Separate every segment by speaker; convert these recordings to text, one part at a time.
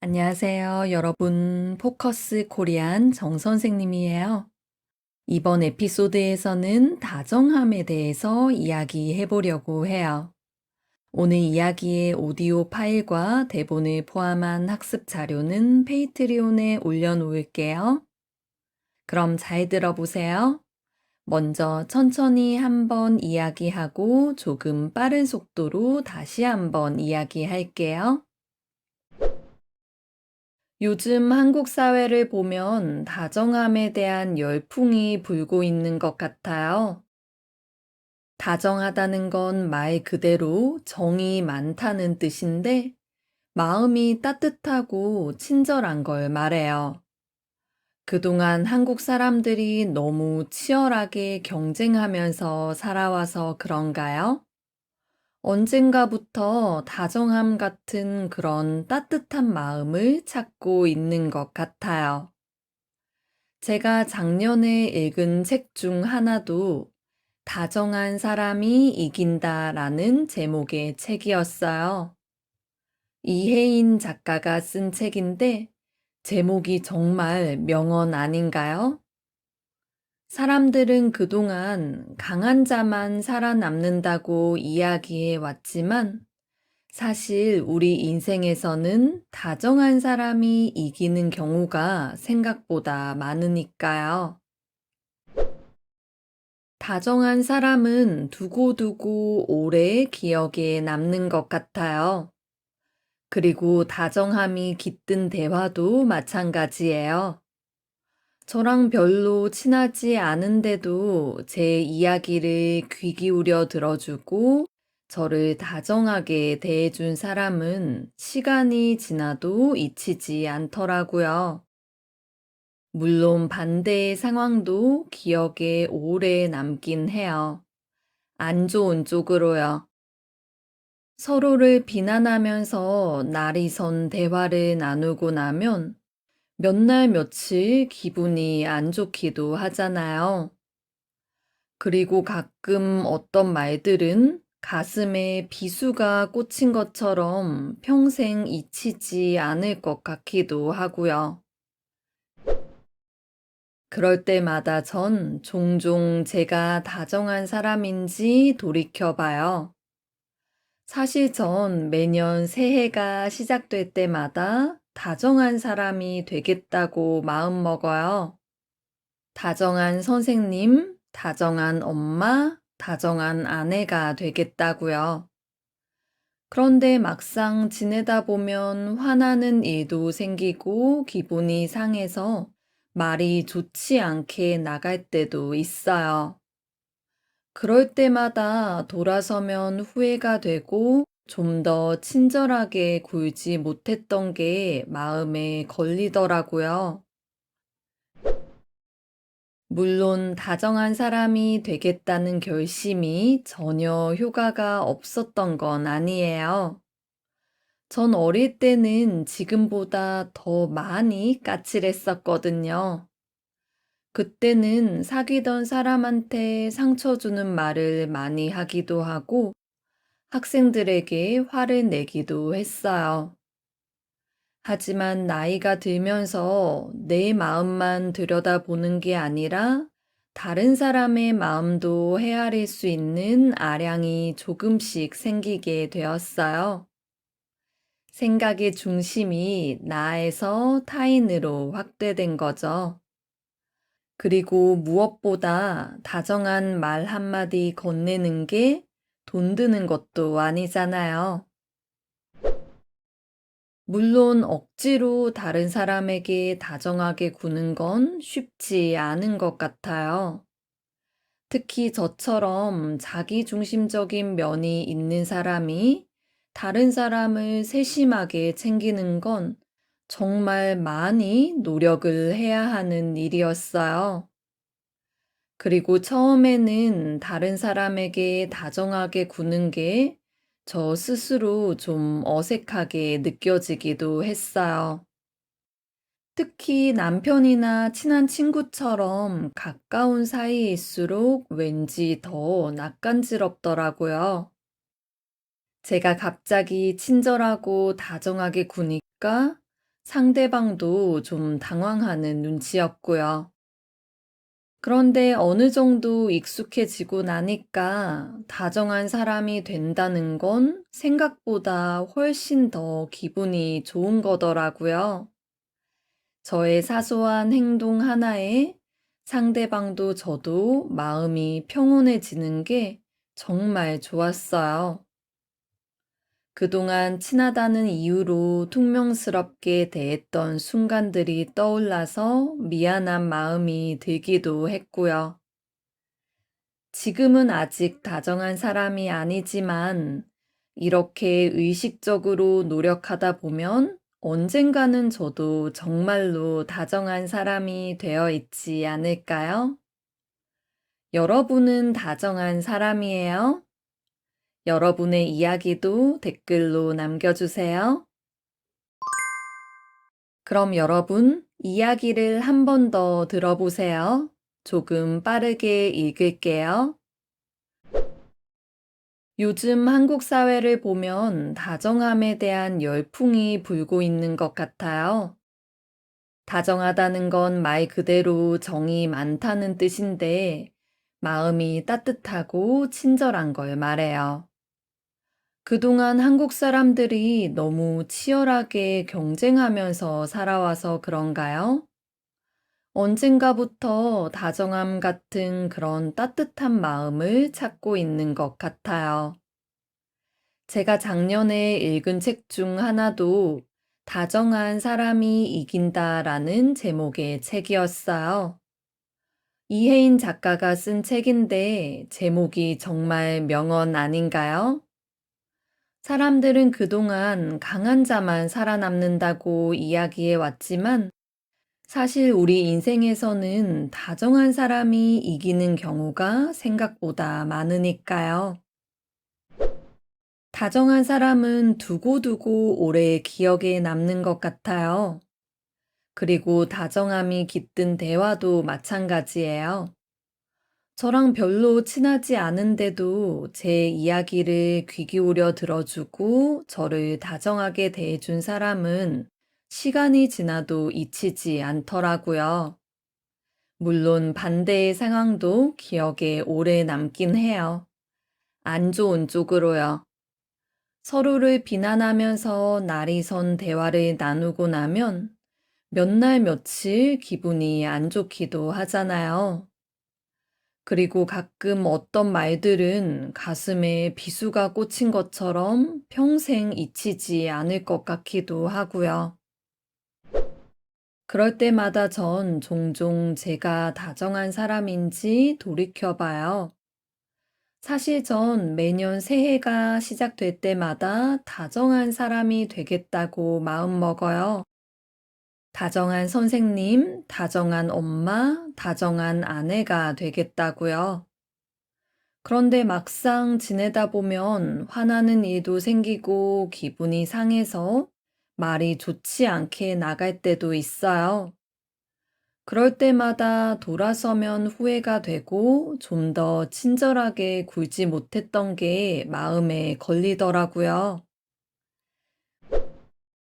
Speaker 1: 안녕하세요, 여러분. 포커스 코리안 정 선생님이에요. 이번 에피소드에서는 다정함에 대해서 이야기해 보려고 해요. 오늘 이야기의 오디오 파일과 대본을 포함한 학습 자료는 페이트리온에 올려놓을게요. 그럼 잘 들어보세요. 먼저 천천히 한번 이야기하고 조금 빠른 속도로 다시 한번 이야기할게요. 요즘 한국 사회를 보면 다정함에 대한 열풍이 불고 있는 것 같아요. 다정하다는 건 말 그대로 정이 많다는 뜻인데, 마음이 따뜻하고 친절한 걸 말해요. 그동안 한국 사람들이 너무 치열하게 경쟁하면서 살아와서 그런가요? 언젠가부터 다정함 같은 그런 따뜻한 마음을 찾고 있는 것 같아요. 제가 작년에 읽은 책 중 하나도 다정한 사람이 이긴다라는 제목의 책이었어요. 이혜인 작가가 쓴 책인데 제목이 정말 명언 아닌가요? 사람들은 그동안 강한 자만 살아남는다고 이야기해 왔지만 사실 우리 인생에서는 다정한 사람이 이기는 경우가 생각보다 많으니까요. 다정한 사람은 두고두고 오래 기억에 남는 것 같아요. 그리고 다정함이 깃든 대화도 마찬가지예요. 저랑 별로 친하지 않은데도 제 이야기를 귀 기울여 들어주고 저를 다정하게 대해준 사람은 시간이 지나도 잊히지 않더라고요. 물론 반대의 상황도 기억에 오래 남긴 해요. 안 좋은 쪽으로요. 서로를 비난하면서 날이 선 대화를 나누고 나면 몇 날 며칠 기분이 안 좋기도 하잖아요. 그리고 가끔 어떤 말들은 가슴에 비수가 꽂힌 것처럼 평생 잊히지 않을 것 같기도 하고요. 그럴 때마다 전 종종 제가 다정한 사람인지 돌이켜봐요. 사실 전 매년 새해가 시작될 때마다 다정한 사람이 되겠다고 마음먹어요. 다정한 선생님, 다정한 엄마, 다정한 아내가 되겠다고요. 그런데 막상 지내다 보면 화나는 일도 생기고 기분이 상해서 말이 좋지 않게 나갈 때도 있어요. 그럴 때마다 돌아서면 후회가 되고 좀 더 친절하게 굴지 못했던 게 마음에 걸리더라고요. 물론 다정한 사람이 되겠다는 결심이 전혀 효과가 없었던 건 아니에요. 전 어릴 때는 지금보다 더 많이 까칠했었거든요. 그때는 사귀던 사람한테 상처 주는 말을 많이 하기도 하고 학생들에게 화를 내기도 했어요. 하지만 나이가 들면서 내 마음만 들여다보는 게 아니라 다른 사람의 마음도 헤아릴 수 있는 아량이 조금씩 생기게 되었어요. 생각의 중심이 나에서 타인으로 확대된 거죠. 그리고 무엇보다 다정한 말 한마디 건네는 게 돈 드는 것도 아니잖아요. 물론 억지로 다른 사람에게 다정하게 구는 건 쉽지 않은 것 같아요. 특히 저처럼 자기중심적인 면이 있는 사람이 다른 사람을 세심하게 챙기는 건 정말 많이 노력을 해야 하는 일이었어요. 그리고 처음에는 다른 사람에게 다정하게 구는 게 저 스스로 좀 어색하게 느껴지기도 했어요. 특히 남편이나 친한 친구처럼 가까운 사이일수록 왠지 더 낯간지럽더라고요. 제가 갑자기 친절하고 다정하게 구니까 상대방도 좀 당황하는 눈치였고요. 그런데 어느 정도 익숙해지고 나니까 다정한 사람이 된다는 건 생각보다 훨씬 더 기분이 좋은 거더라고요. 저의 사소한 행동 하나에 상대방도 저도 마음이 평온해지는 게 정말 좋았어요. 그동안 친하다는 이유로 퉁명스럽게 대했던 순간들이 떠올라서 미안한 마음이 들기도 했고요. 지금은 아직 다정한 사람이 아니지만 이렇게 의식적으로 노력하다 보면 언젠가는 저도 정말로 다정한 사람이 되어 있지 않을까요? 여러분은 다정한 사람이에요? 여러분의 이야기도 댓글로 남겨주세요. 그럼 여러분, 이야기를 한 번 더 들어보세요. 조금 빠르게 읽을게요. 요즘 한국 사회를 보면 다정함에 대한 열풍이 불고 있는 것 같아요. 다정하다는 건 말 그대로 정이 많다는 뜻인데, 마음이 따뜻하고 친절한 걸 말해요. 그동안 한국 사람들이 너무 치열하게 경쟁하면서 살아와서 그런가요? 언젠가부터 다정함 같은 그런 따뜻한 마음을 찾고 있는 것 같아요. 제가 작년에 읽은 책 중 하나도 다정한 사람이 이긴다라는 제목의 책이었어요. 이혜인 작가가 쓴 책인데 제목이 정말 명언 아닌가요? 사람들은 그동안 강한 자만 살아남는다고 이야기해 왔지만 사실 우리 인생에서는 다정한 사람이 이기는 경우가 생각보다 많으니까요. 다정한 사람은 두고두고 오래 기억에 남는 것 같아요. 그리고 다정함이 깃든 대화도 마찬가지예요. 저랑 별로 친하지 않은데도 제 이야기를 귀 기울여 들어주고 저를 다정하게 대해준 사람은 시간이 지나도 잊히지 않더라고요. 물론 반대의 상황도 기억에 오래 남긴 해요. 안 좋은 쪽으로요. 서로를 비난하면서 날이 선 대화를 나누고 나면 몇 날 며칠 기분이 안 좋기도 하잖아요. 그리고 가끔 어떤 말들은 가슴에 비수가 꽂힌 것처럼 평생 잊히지 않을 것 같기도 하고요. 그럴 때마다 전 종종 제가 다정한 사람인지 돌이켜봐요. 사실 전 매년 새해가 시작될 때마다 다정한 사람이 되겠다고 마음먹어요. 다정한 선생님, 다정한 엄마, 다정한 아내가 되겠다고요. 그런데 막상 지내다 보면 화나는 일도 생기고 기분이 상해서 말이 좋지 않게 나갈 때도 있어요. 그럴 때마다 돌아서면 후회가 되고 좀 더 친절하게 굴지 못했던 게 마음에 걸리더라고요.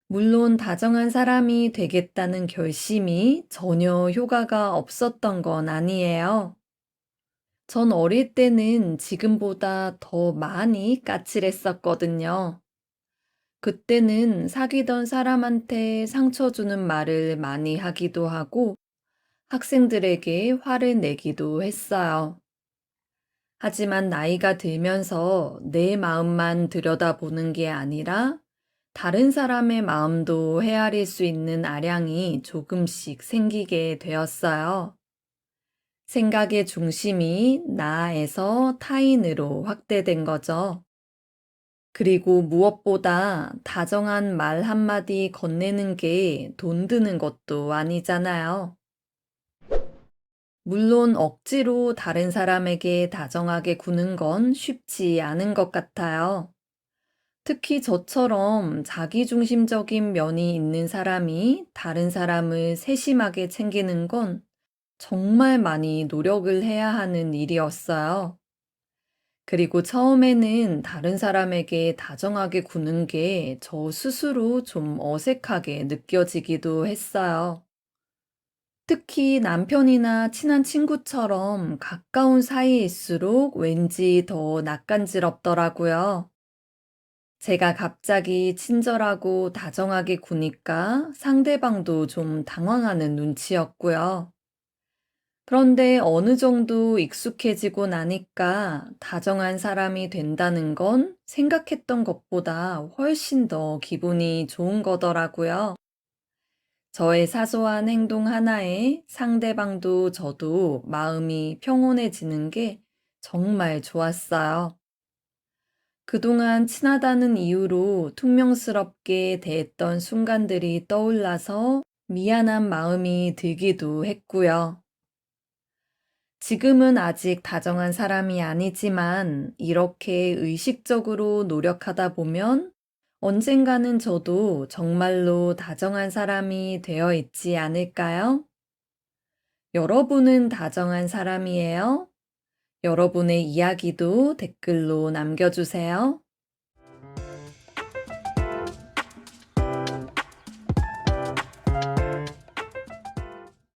Speaker 1: 물론 다정한 사람이 되겠다는 결심이 전혀 효과가 없었던 건 아니에요. 전 어릴 때는 지금보다 더 많이 까칠했었거든요. 그때는 사귀던 사람한테 상처 주는 말을 많이 하기도 하고 학생들에게 화를 내기도 했어요. 하지만 나이가 들면서 내 마음만 들여다보는 게 아니라 다른 사람의 마음도 헤아릴 수 있는 아량이 조금씩 생기게 되었어요. 생각의 중심이 나에서 타인으로 확대된 거죠. 그리고 무엇보다 다정한 말 한마디 건네는 게 돈 드는 것도 아니잖아요. 물론 억지로 다른 사람에게 다정하게 구는 건 쉽지 않은 것 같아요. 특히 저처럼 자기중심적인 면이 있는 사람이 다른 사람을 세심하게 챙기는 건 정말 많이 노력을 해야 하는 일이었어요. 그리고 처음에는 다른 사람에게 다정하게 구는 게 저 스스로 좀 어색하게 느껴지기도 했어요. 특히 남편이나 친한 친구처럼 가까운 사이일수록 왠지 더 낯간지럽더라고요. 제가 갑자기 친절하고 다정하게 구니까 상대방도 좀 당황하는 눈치였고요. 그런데 어느 정도 익숙해지고 나니까 다정한 사람이 된다는 건 생각했던 것보다 훨씬 더 기분이 좋은 거더라고요. 저의 사소한 행동 하나에 상대방도 저도 마음이 평온해지는 게 정말 좋았어요. 그동안 친하다는 이유로 퉁명스럽게 대했던 순간들이 떠올라서 미안한 마음이 들기도 했고요. 지금은 아직 다정한 사람이 아니지만 이렇게 의식적으로 노력하다 보면 언젠가는 저도 정말로 다정한 사람이 되어 있지 않을까요? 여러분은 다정한 사람이에요? 여러분의 이야기도 댓글로 남겨주세요.